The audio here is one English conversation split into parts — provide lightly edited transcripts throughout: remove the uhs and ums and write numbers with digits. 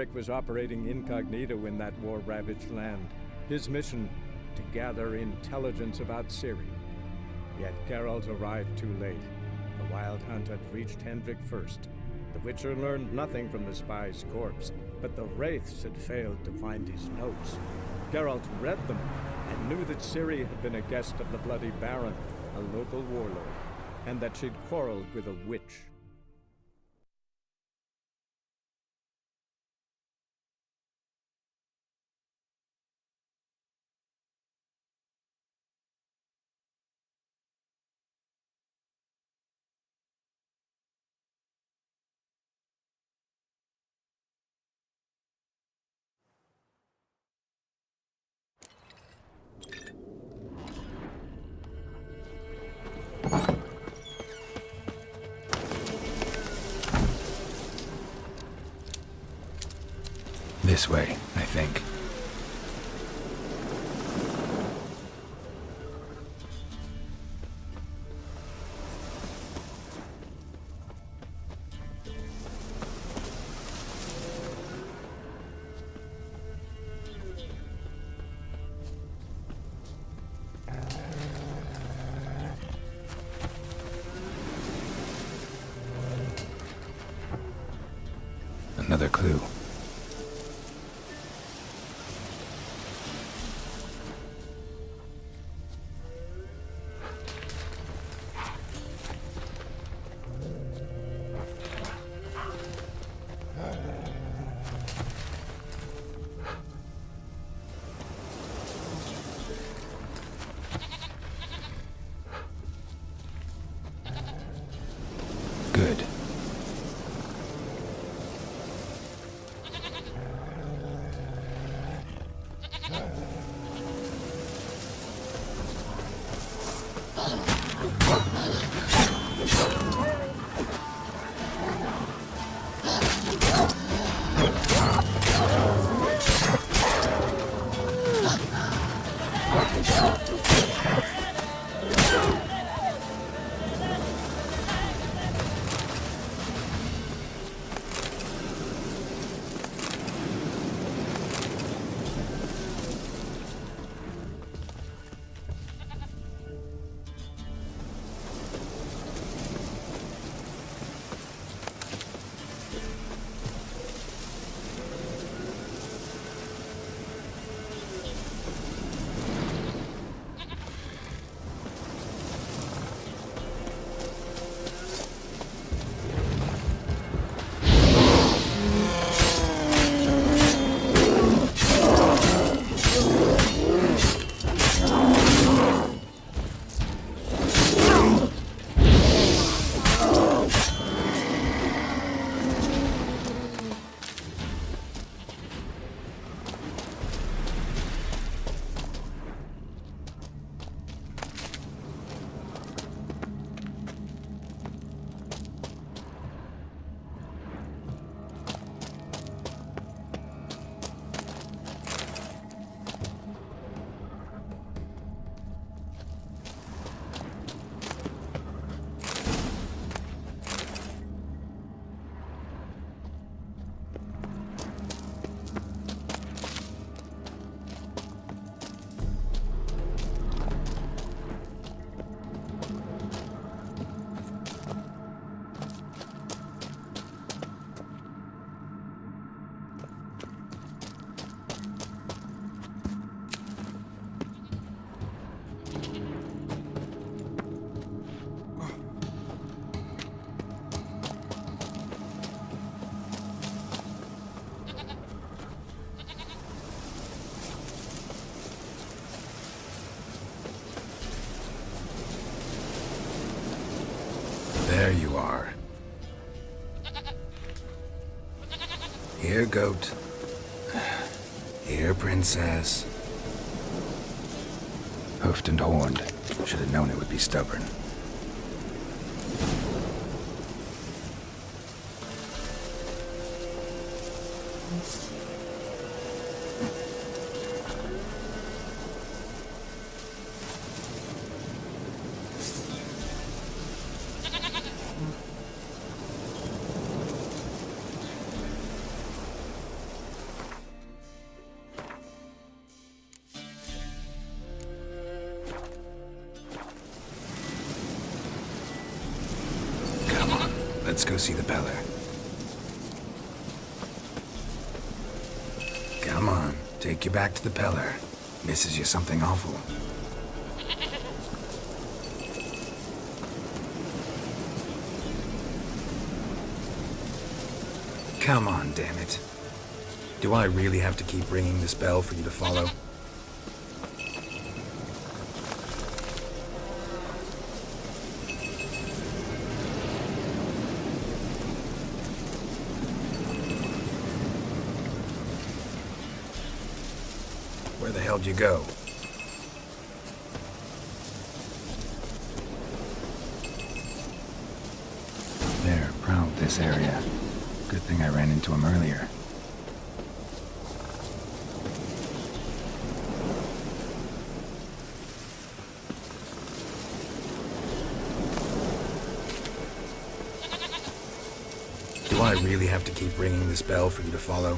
Eric was operating incognito in that war-ravaged land. His mission, to gather intelligence about Ciri. Yet Geralt arrived too late. The Wild Hunt had reached Hendrik first. The Witcher learned nothing from the spy's corpse, but the Wraiths had failed to find his notes. Geralt read them and knew that Ciri had been a guest of the Bloody Baron, a local warlord, and that she'd quarreled with a witch. This way, I think. Another clue. Good. There you are. Here, goat. Here, princess. Hoofed and horned. Should have known it would be stubborn. Let's go see the Peller. Come on, take you back to the Peller. Misses you something awful. Come on, damn it. Do I really have to keep ringing this bell for you to follow? Where the hell'd you go? They're proud this area. Good thing I ran into him earlier. Do I really have to keep ringing this bell for you to follow?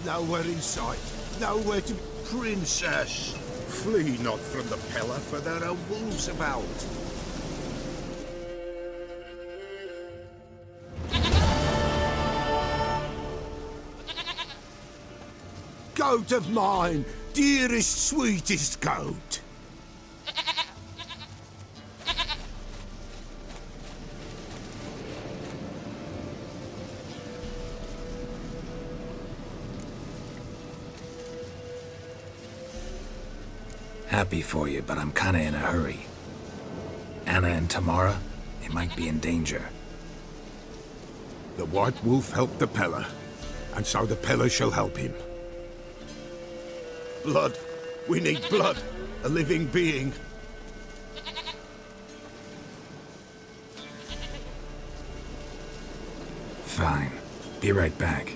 Nowhere in sight. Nowhere to... Princess! Flee not from the Peller, for there are wolves about. Goat of mine! Dearest, sweetest goat! Happy for you, but I'm kinda in a hurry. Anna and Tamara, they might be in danger. The White Wolf helped the Peller, and so the Peller shall help him. Blood. We need blood. A living being. Fine. Be right back.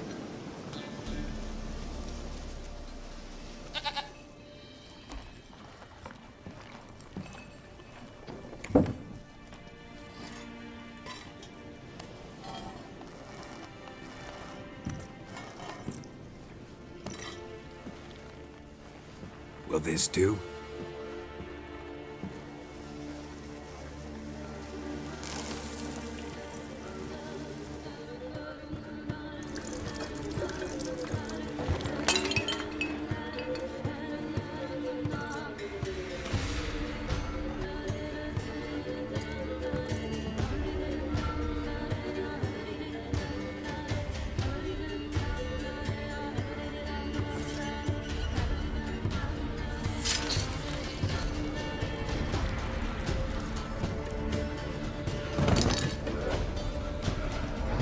Will this do?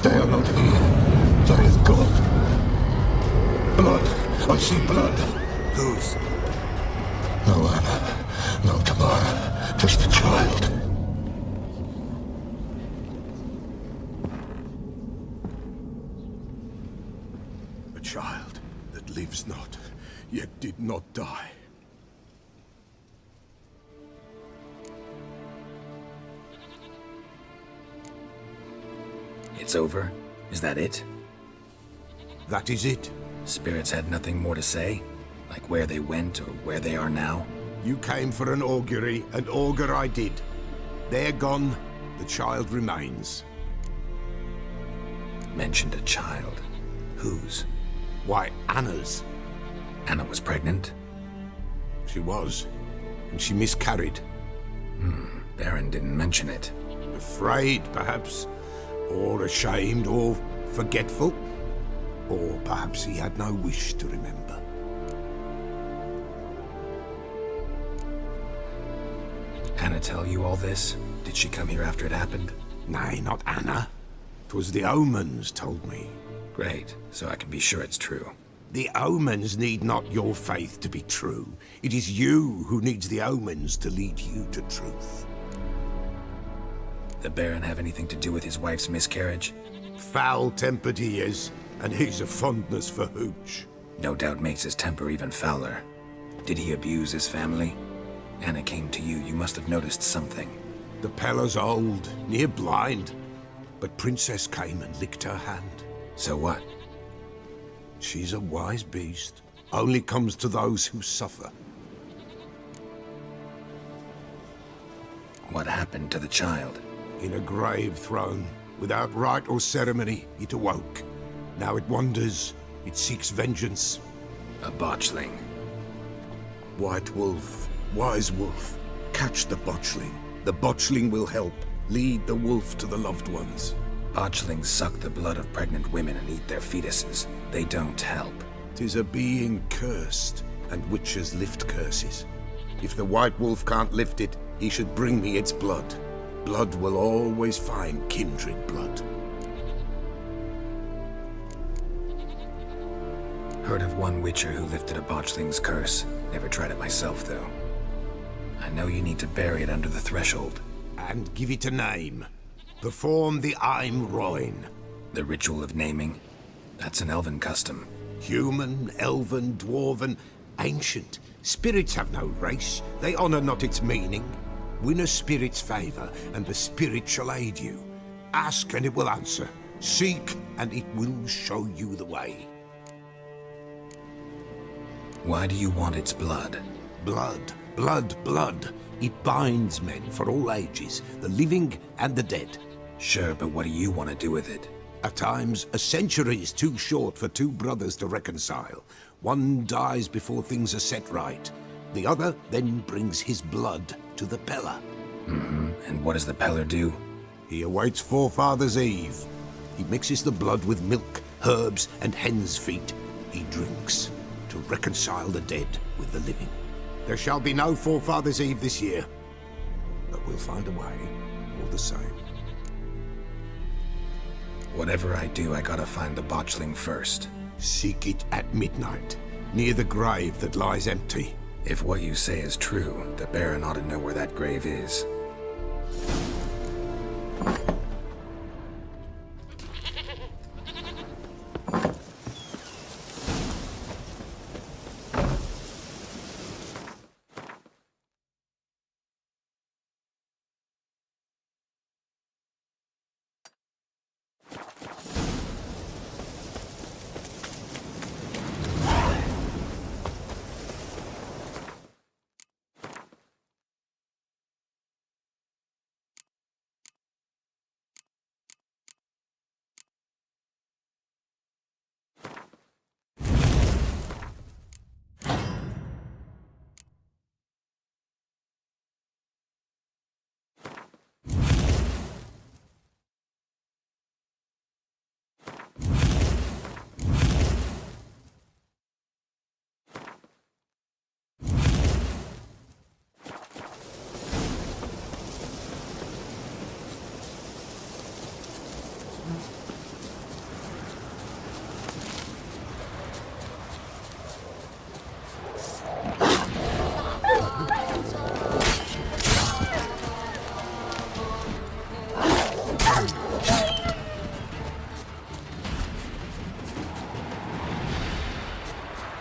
They are not here. There is God. Blood. I see blood. Whose? No Anna. No Tamara. Just a child. A child that lives not, yet did not die. It's over? Is that it? That is it. Spirits had nothing more to say? Like where they went or where they are now? You came for an augury, and augur I did. They're gone, the child remains. Mentioned a child. Whose? Why, Anna's. Anna was pregnant? She was, and she miscarried. Baron didn't mention it. Afraid, perhaps, or ashamed, or forgetful. Or perhaps he had no wish to remember. Anna tell you all this? Did she come here after it happened? Nay, not Anna. 'Twas the omens told me. Great, so I can be sure it's true. The omens need not your faith to be true. It is you who needs the omens to lead you to truth. The Baron have anything to do with his wife's miscarriage? Foul-tempered he is, and he's a fondness for hooch. No doubt makes his temper even fouler. Did he abuse his family? Anna came to you. You must have noticed something. The Pella's old, near blind, but Princess came and licked her hand. So what? She's a wise beast. Only comes to those who suffer. What happened to the child? In a grave thrown, without rite or ceremony, it awoke. Now it wanders, it seeks vengeance. A botchling. White Wolf, Wise Wolf, catch the botchling. The botchling will help. Lead the wolf to the loved ones. Botchlings suck the blood of pregnant women and eat their fetuses. They don't help. 'Tis a being cursed, and witches lift curses. If the White Wolf can't lift it, he should bring me its blood. Blood will always find kindred blood. Heard of one witcher who lifted a botchling's curse. Never tried it myself, though. I know you need to bury it under the threshold. And give it a name. Perform the Aim Roin. The ritual of naming? That's an elven custom. Human, elven, dwarven, ancient. Spirits have no race. They honor not its meaning. Win a spirit's favor, and the spirit shall aid you. Ask, and it will answer. Seek, and it will show you the way. Why do you want its blood? Blood, blood, blood. It binds men for all ages, the living and the dead. Sure, but what do you want to do with it? At times, a century is too short for two brothers to reconcile. One dies before things are set right. The other then brings his blood to the Pella. And what does the Peller do? He awaits Forefathers' Eve. He mixes the blood with milk, herbs, and hen's feet. He drinks to reconcile the dead with the living. There shall be no Forefathers' Eve this year, but we'll find a way all the same. Whatever I do, I gotta find the botchling first. Seek it at midnight, near the grave that lies empty. If what you say is true, the Baron ought to know where that grave is.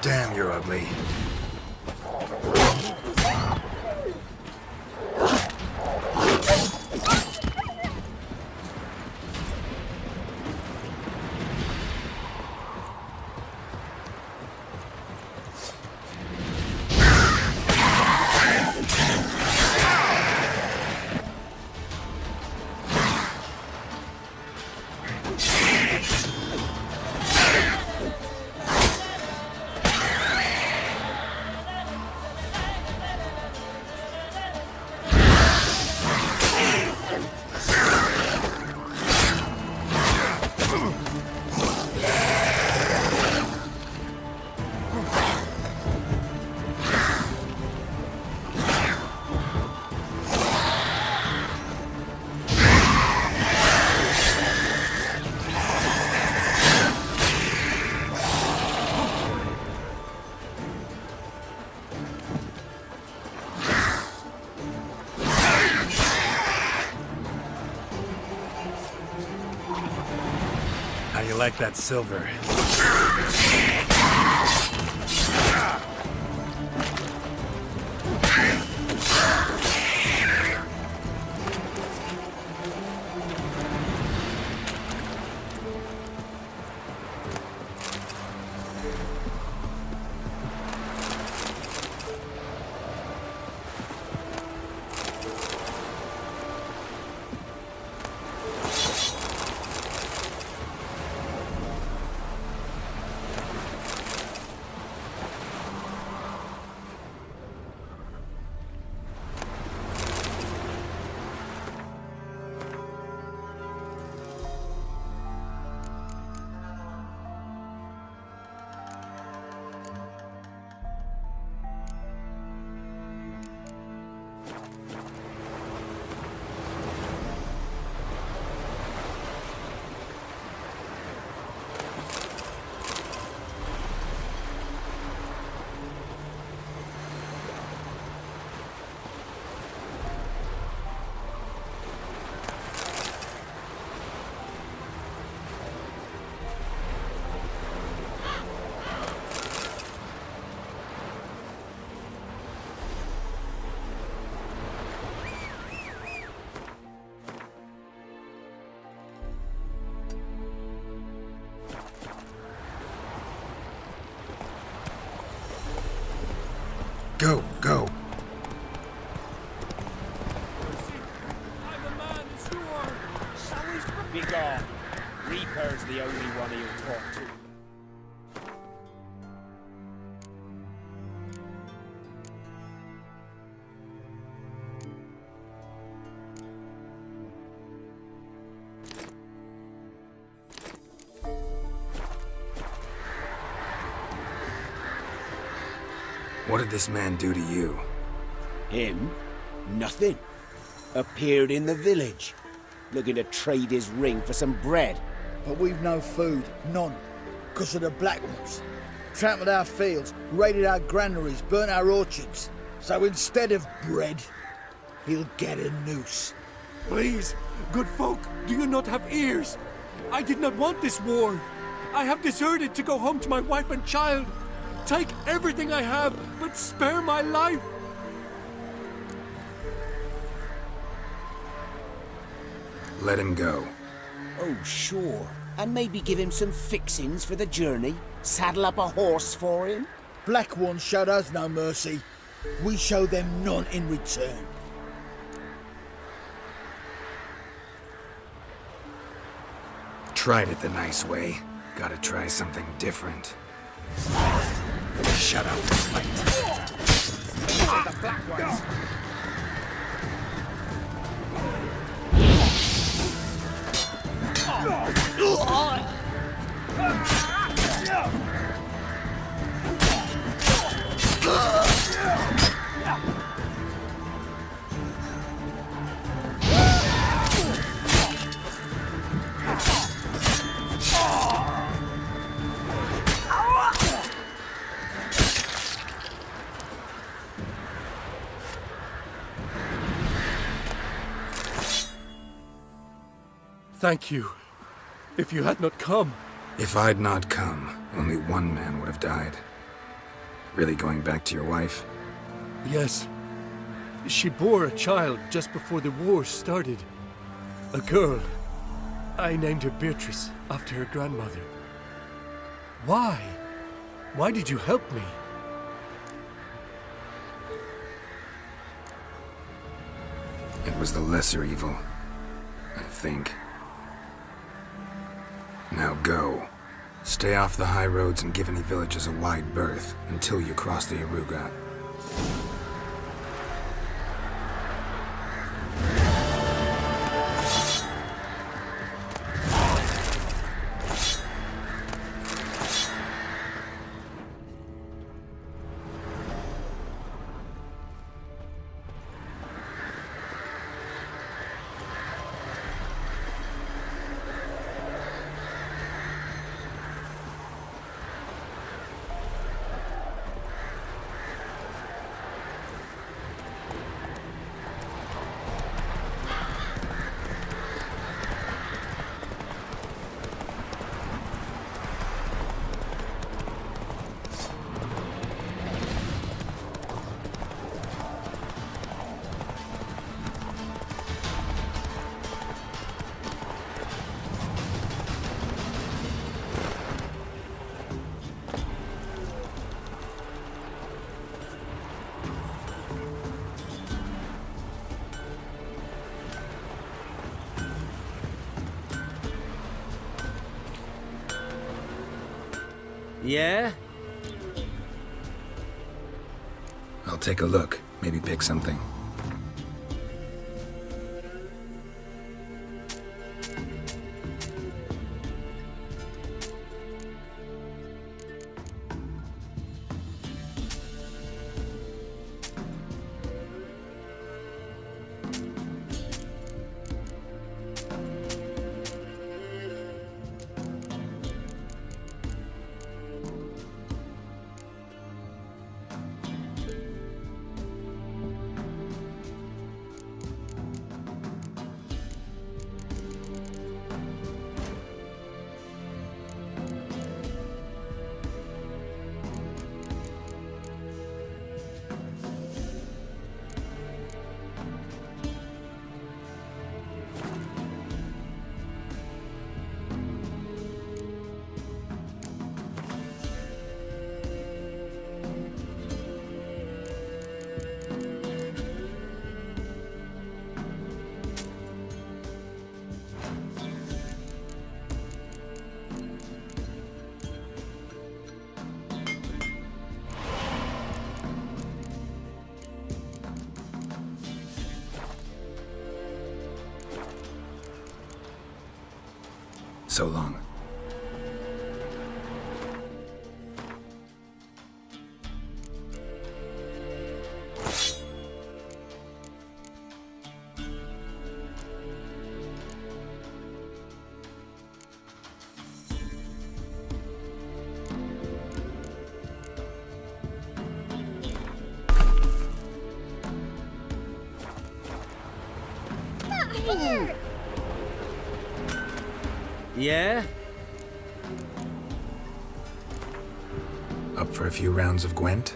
Damn, you're ugly. How you like that silver? Go, go. I'm a man as you are. So is Begone. Reaper's the only one he'll talk to. What did this man do to you? Him? Nothing. Appeared in the village, looking to trade his ring for some bread. But we've no food, none, because of the Black Ones. Trampled our fields, raided our granaries, burnt our orchards. So instead of bread, he'll get a noose. Please, good folk, do you not have ears? I did not want this war. I have deserted to go home to my wife and child. Take everything I have, but spare my life. Let him go. Oh, sure. And maybe give him some fixings for the journey. Saddle up a horse for him. Black Ones showed us no mercy. We show them none in return. Tried it the nice way. Gotta try something different. Shut up, fight. The Black Ones. Thank you. If you had not come... If I'd not come, only one man would have died. Really going back to your wife? Yes. She bore a child just before the war started. A girl. I named her Beatrice, after her grandmother. Why? Why did you help me? It was the lesser evil, I think. Now go. Stay off the high roads and give any villages a wide berth until you cross the Yaruga. Yeah? I'll take a look. Maybe pick something. So long. Yeah? Up for a few rounds of Gwent?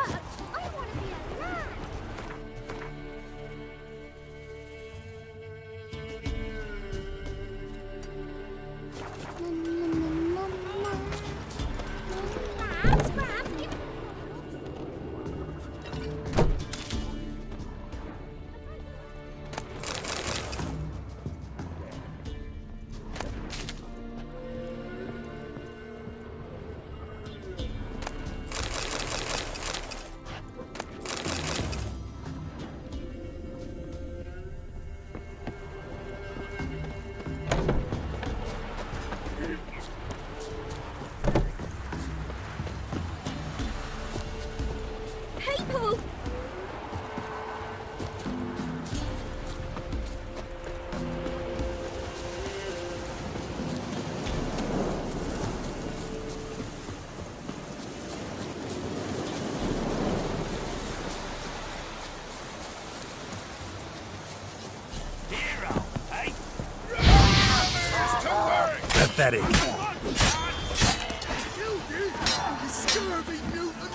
but I want to be a man. Lads, grab me. People! Hero, eh? Pathetic. Scurvy mutant!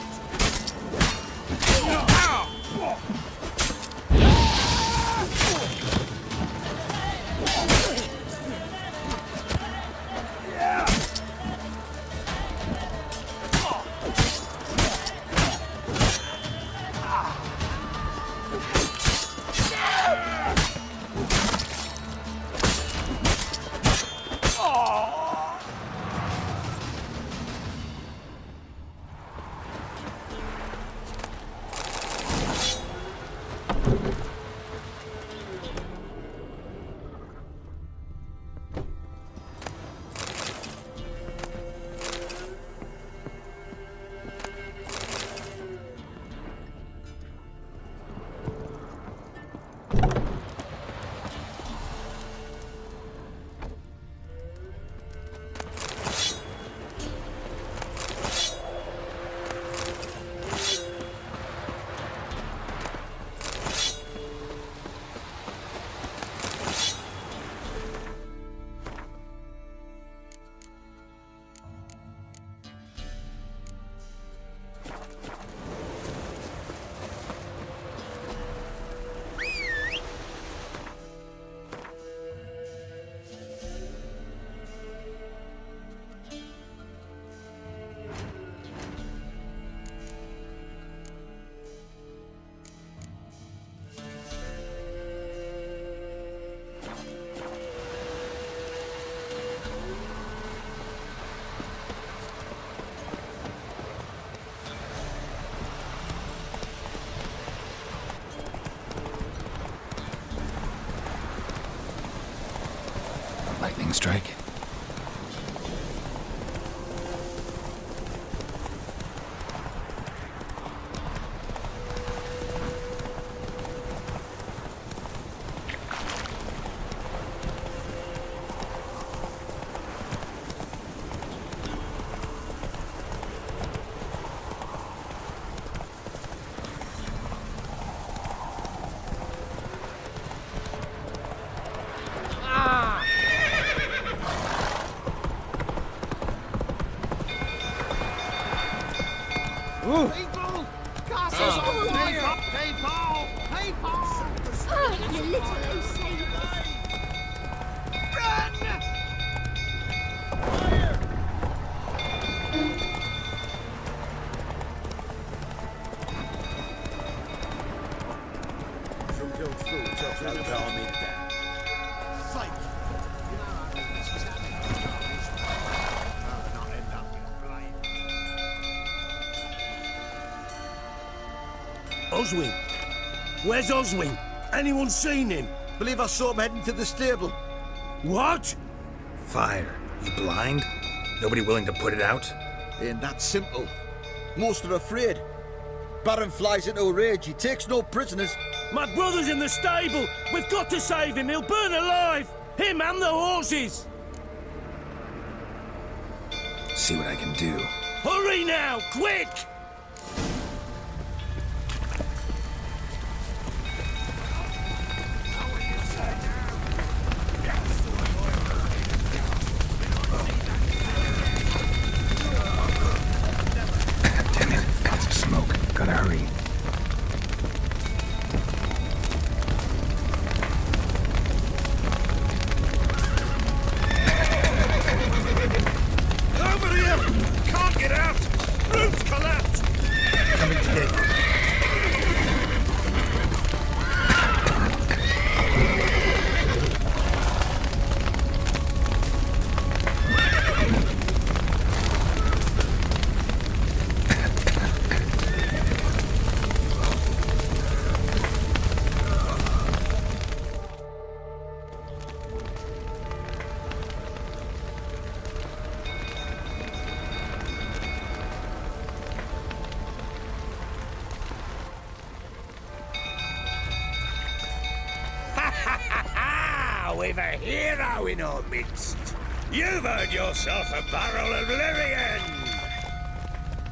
Lightning strike. People! Castle's on fire! People! People! Oh, you little Usain. Run! Oswin? Where's Oswin? Anyone seen him? Believe I saw him heading to the stable. What? Fire. You blind? Nobody willing to put it out? Ain't that simple. Most are afraid. Baron flies into a rage. He takes no prisoners. My brother's in the stable! We've got to save him! He'll burn alive! Him and the horses! See what I can do. Hurry now! Quick! Damn it. Lots of smoke. Gotta hurry. Hurry. Over here! Can't get out! Roof's collapsed! Coming to get you. We've a hero in our midst. You've earned yourself a barrel of Lyrian.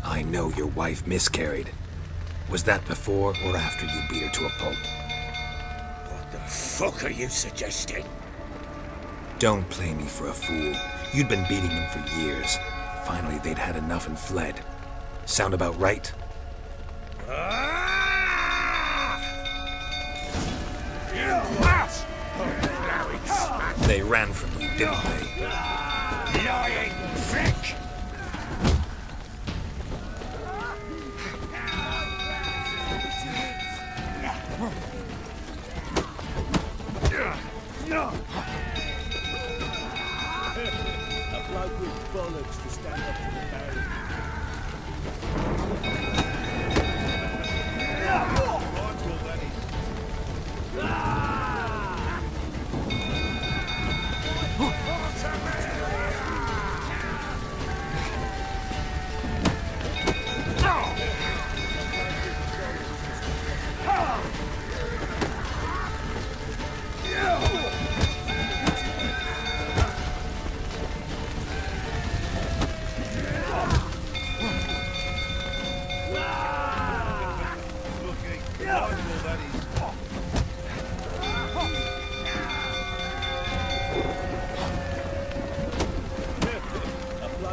I know your wife miscarried. Was that before or after you beat her to a pulp? What the fuck are you suggesting? Don't play me for a fool. You'd been beating them for years. Finally, they'd had enough and fled. Sound about right? They ran from you, didn't they? Lying prick! A bloke with bollocks to stand up to the barrier.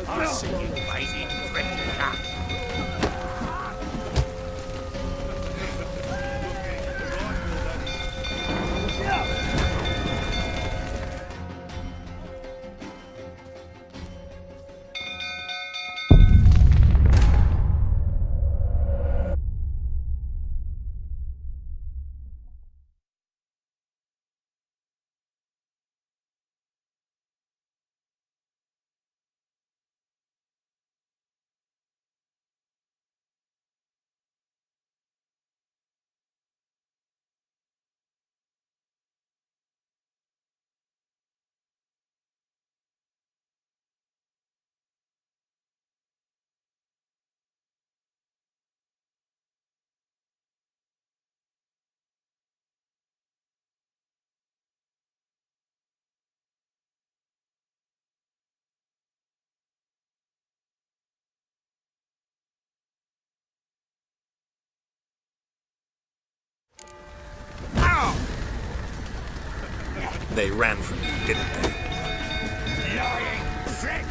I see you, lazy prick. They ran from you, didn't they? Lying prick!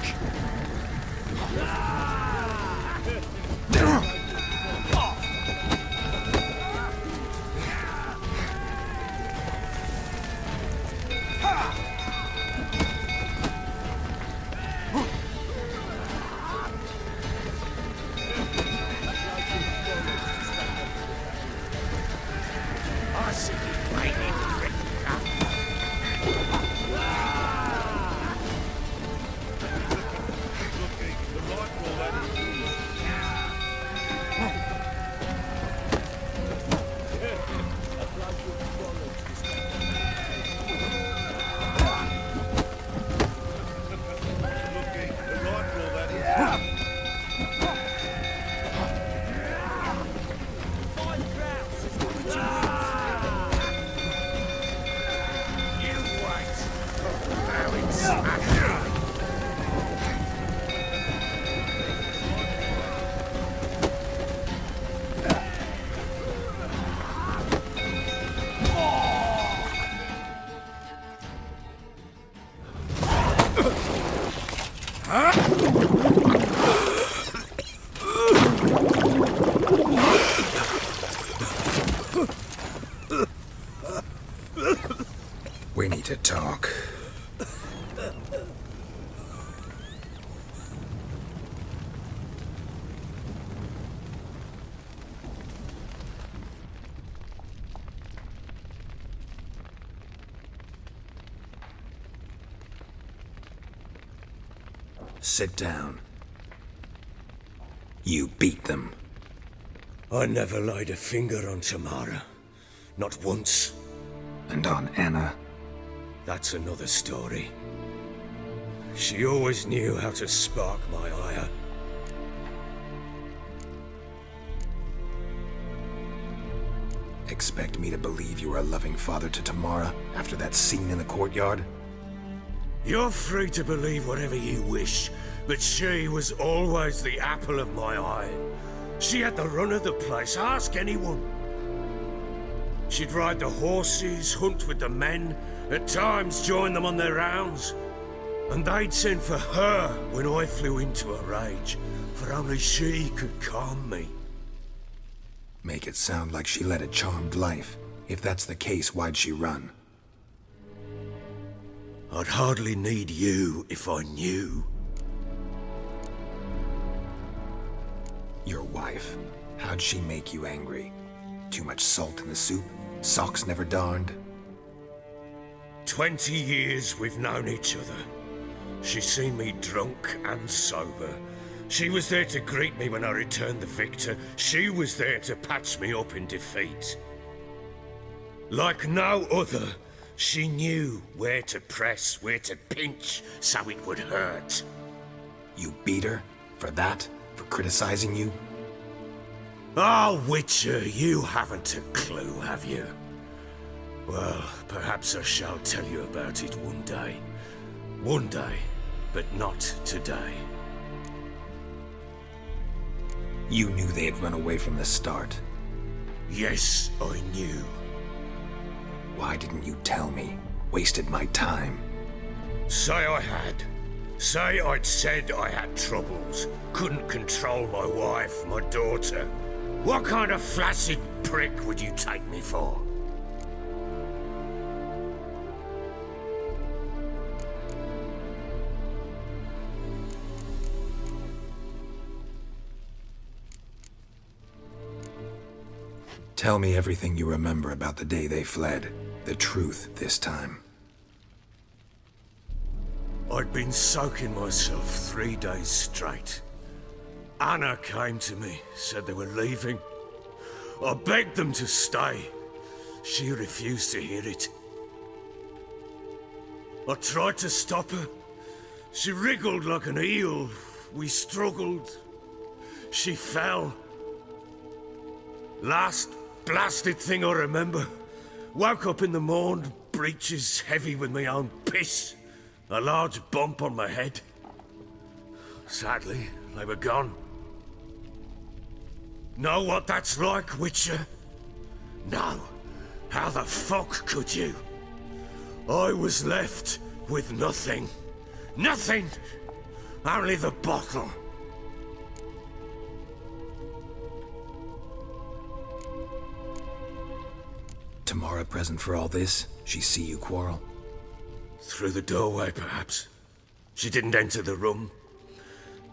I see you, lazy prick. talk. Sit down. You beat them. I never laid a finger on Tamara. Not once. And on Anna? That's another story. She always knew how to spark my ire. Expect me to believe you were a loving father to Tamara after that scene in the courtyard? You're free to believe whatever you wish, but she was always the apple of my eye. She had the run of the place, ask anyone. She'd ride the horses, hunt with the men, at times join them on their rounds. And they'd send for her when I flew into a rage, for only she could calm me. Make it sound like she led a charmed life. If that's the case, why'd she run? I'd hardly need you if I knew. Your wife. How'd she make you angry? Too much salt in the soup? Socks never darned? 20 years we've known each other. She's seen me drunk and sober. She was there to greet me when I returned the victor. She was there to patch me up in defeat. Like no other, she knew where to press, where to pinch, so it would hurt. You beat her? For that? For criticizing you? Oh, Witcher, you haven't a clue, have you? Well, perhaps I shall tell you about it one day. One day, but not today. You knew they had run away from the start. Yes, I knew. Why didn't you tell me? Wasted my time. Say I had. Say I'd said I had troubles. Couldn't control my wife, my daughter. What kind of flaccid prick would you take me for? Tell me everything you remember about the day they fled. The truth this time. I'd been soaking myself 3 days straight. Anna came to me, said they were leaving. I begged them to stay. She refused to hear it. I tried to stop her. She wriggled like an eel. We struggled. She fell. Last blasted thing I remember. Woke up in the morn, breeches heavy with my own piss. A large bump on my head. Sadly, they were gone. Know what that's like, Witcher? No. How the fuck could you? I was left with nothing. Nothing! Only the bottle. Tamara present for all this? She see you quarrel? Through the doorway, perhaps. She didn't enter the room.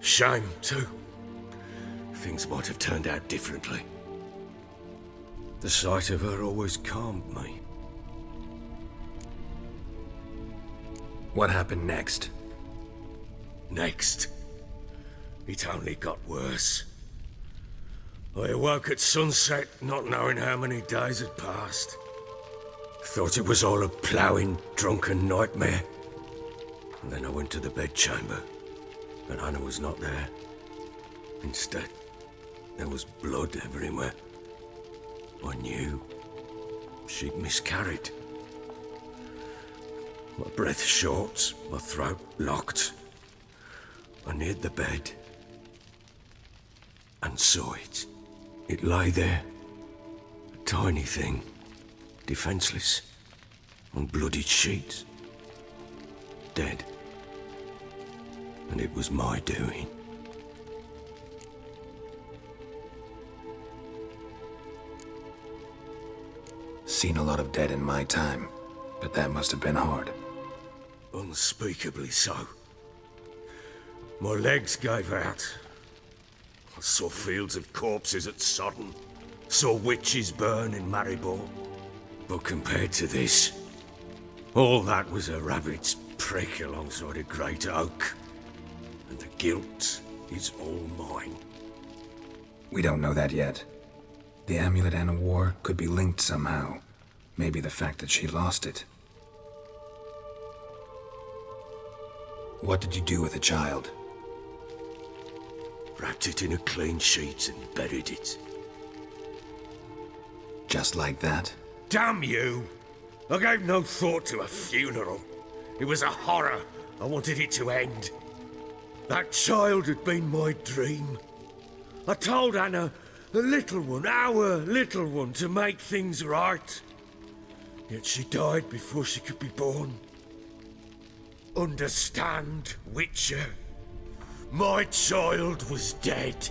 Shame, too. Things might have turned out differently. The sight of her always calmed me. What happened next? Next? It only got worse. I awoke at sunset, not knowing how many days had passed. Thought it was all a ploughing, drunken nightmare. And then I went to the bedchamber, but Anna was not there. Instead, there was blood everywhere. I knew she'd miscarried. My breath short, my throat locked. I neared the bed and saw it. It lay there, a tiny thing, defenseless, on bloodied sheets, dead. And it was my doing. Seen a lot of dead in my time, but that must have been hard. unspeakably so. My legs gave out. I saw fields of corpses at Sodden, saw witches burn in Maribor. But compared to this, all that was a rabbit's prick alongside a great oak. And the guilt is all mine. We don't know that yet. The amulet Anna wore could be linked somehow. Maybe the fact that she lost it. What did you do with the child? Wrapped it in a clean sheet and buried it. Just like that? Damn you! I gave no thought to a funeral. It was a horror. I wanted it to end. That child had been my dream. I told Anna, the little one, our little one, to make things right. Yet she died before she could be born. Understand, Witcher? My child was dead.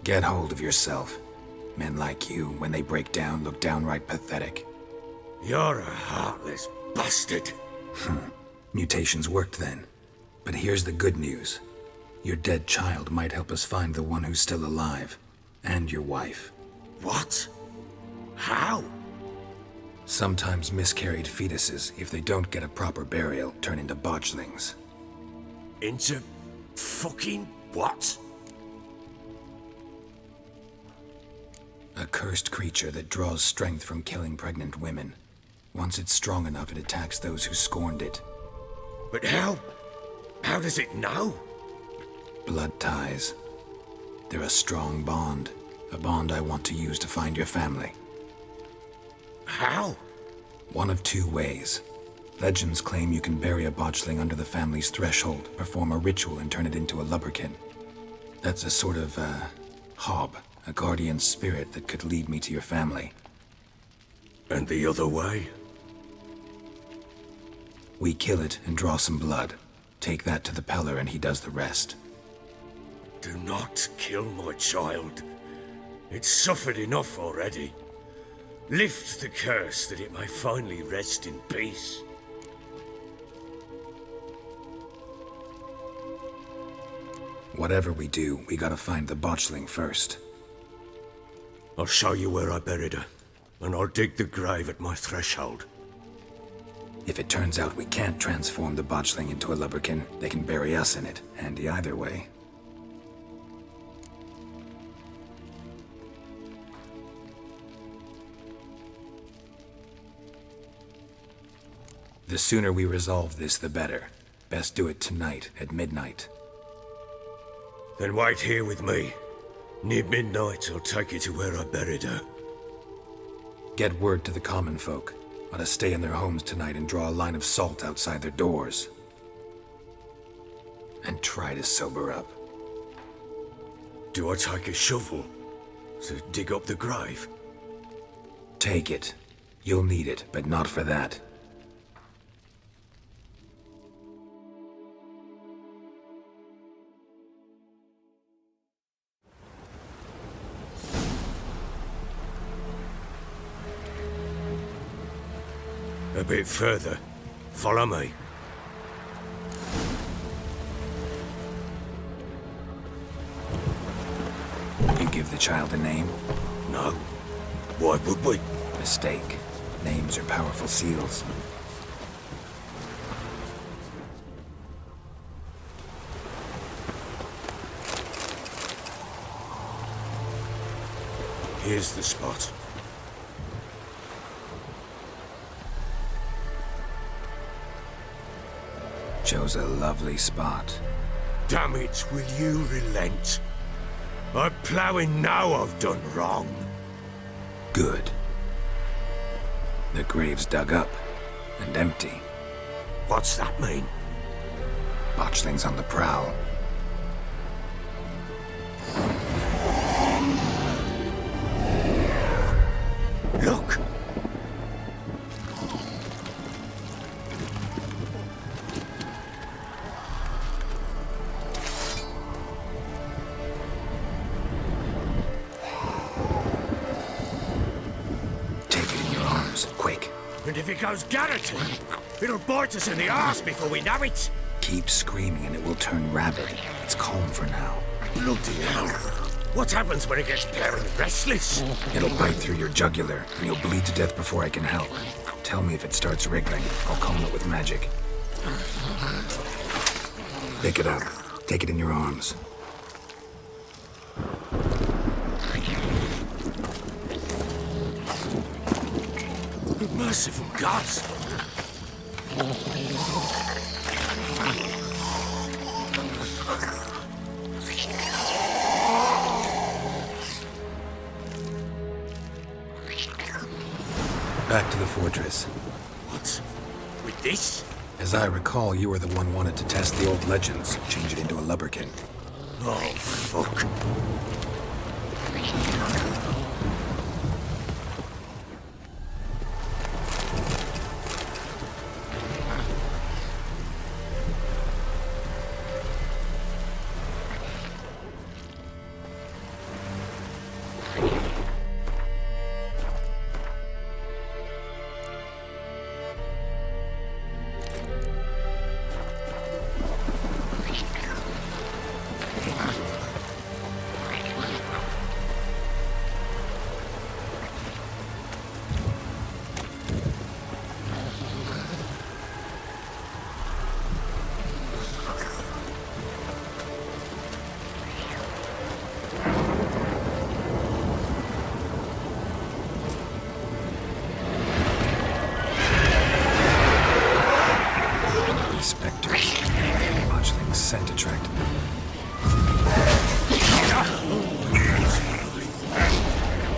Get hold of yourself. Men like you, when they break down, look downright pathetic. You're a heartless bastard. Mutations worked then. But here's the good news. Your dead child might help us find the one who's still alive. And your wife. What? How? Sometimes miscarried fetuses, if they don't get a proper burial, turn into botchlings. Into fucking what? A cursed creature that draws strength from killing pregnant women. Once it's strong enough, it attacks those who scorned it. But how? How does it know? Blood ties. They're a strong bond. A bond I want to use to find your family. How? One of two ways. Legends claim you can bury a botchling under the family's threshold, perform a ritual, and turn it into a lubberkin. That's a sort of, hob. A guardian spirit that could lead me to your family. And the other way? We kill it and draw some blood. Take that to the Peller and he does the rest. Do not kill my child. It's suffered enough already. Lift the curse that it may finally rest in peace. Whatever we do, we gotta find the botchling first. I'll show you where I buried her, and I'll dig the grave at my threshold. If it turns out we can't transform the botchling into a lubberkin, they can bury us in it. Handy either way. The sooner we resolve this, the better. Best do it tonight, at midnight. Then wait here with me. Near midnight, I'll take you to where I buried her. Get word to the common folk. Let us stay in their homes tonight and draw a line of salt outside their doors. And try to sober up. Do I take a shovel to dig up the grave? Take it. You'll need it, but not for that. A bit further. Follow me. You give the child a name? No. Why would we? Mistake. Names are powerful seals. Here's the spot. Chose a lovely spot. Damn it, will you relent? I'm ploughing now I've done wrong. Good. The grave's dug up and empty. What's that mean? Botchling's on the prowl. Look! Take it in your arms. And if it goes garroting, it'll bite us in the arse before we know it. Keep screaming and it will turn rabid. It's calm for now. Bloody hell. What happens when it gets very restless? It'll bite through your jugular, and you'll bleed to death before I can help. Tell me if it starts wriggling. I'll calm it with magic. Pick it up. Take it in your arms. Merciful gods! Back to the fortress. What? With this? As I recall, you were the one wanted to test the old legends, change it into a lubberkin. Oh, fuck. Scent attracted them.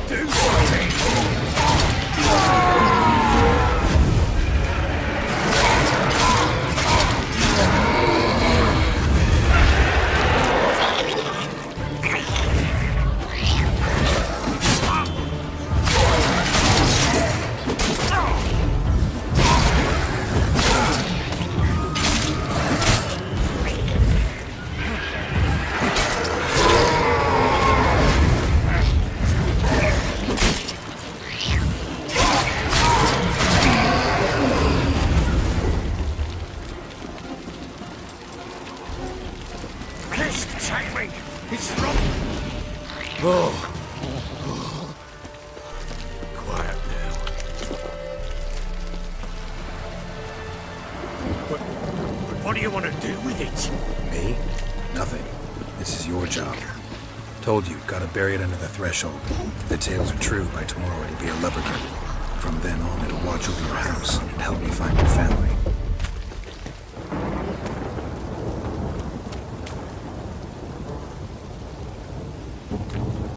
Do something! It's from... Oh. Quiet now. But what do you want to do with it? Me? Nothing. This is your job. Told you, gotta bury it under the threshold. If the tales are true, by tomorrow it'll be a lubberkin. From then on, it'll watch over your house and help me find your family.